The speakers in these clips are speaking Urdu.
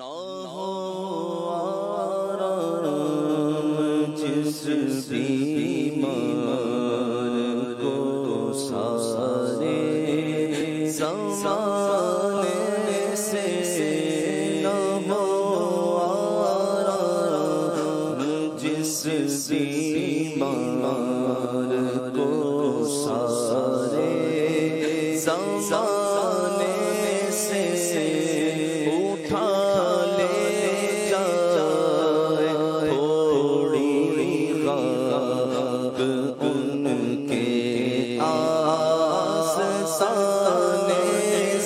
نہ ہو آرام جس بیمار کو سارے زمانے سے، نہ ہو آرام جس بیمار کو سارے زمانے سے اٹھا لے جائے تھوڑی خاک ان کے آستانے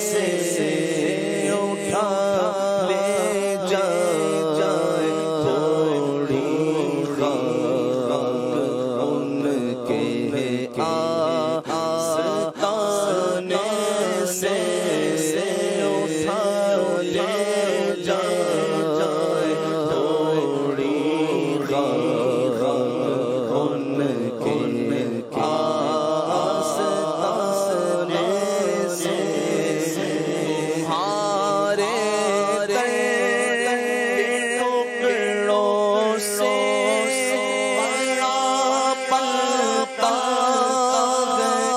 سے، اٹھا لے جائے تھوڑی خاک ان کے آستانے سے، اٹھا لے جائے تھوڑی خاک ان کے آستانے سے، تمہارے ٹکڑوں سے پلتا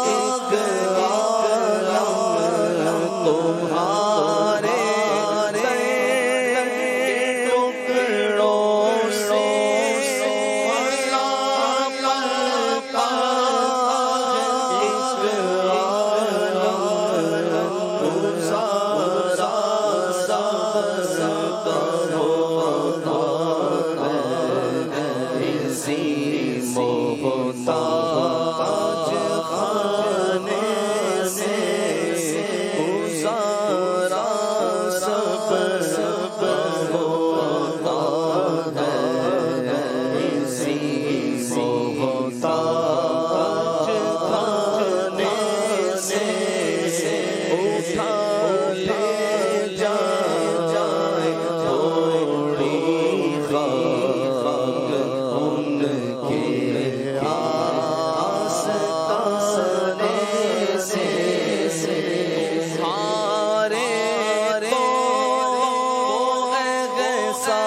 ایک عالم، تمہارے ٹکڑوں سے پلتا ایک عالم، گزارا سبز کرو اسی محتاج خانے سے، گزارا سبز کرو اسی محتاج خانے سے، اٹھا لے جائے تھوڑی خاک ان کے آستانے سے، سارے تو ایسا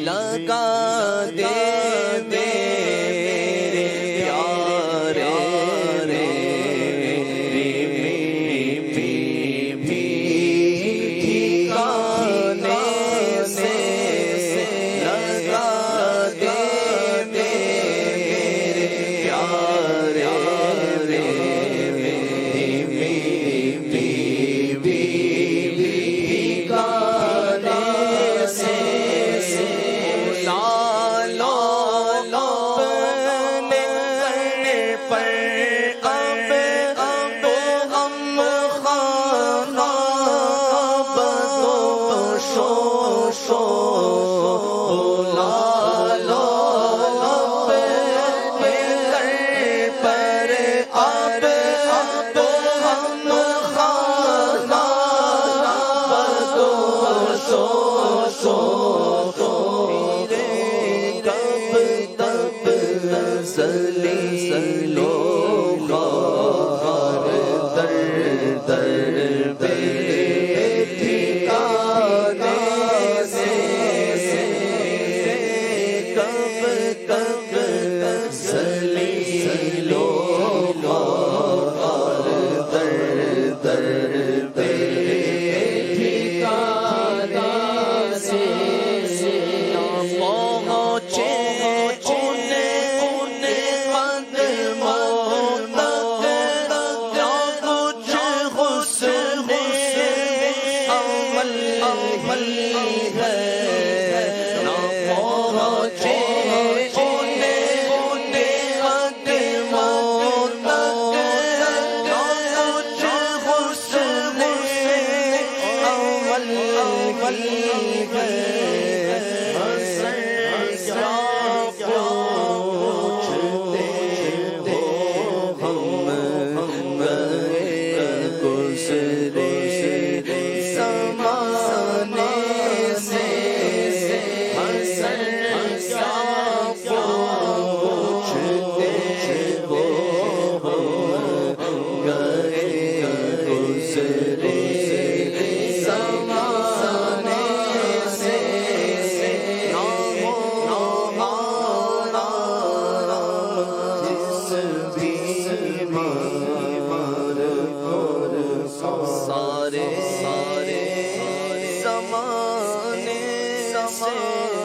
لگا دے میرے پیارے ٹھکانے سے، لگا دے میرے پیارے ٹھکانے سے، لال سارے زمانے سے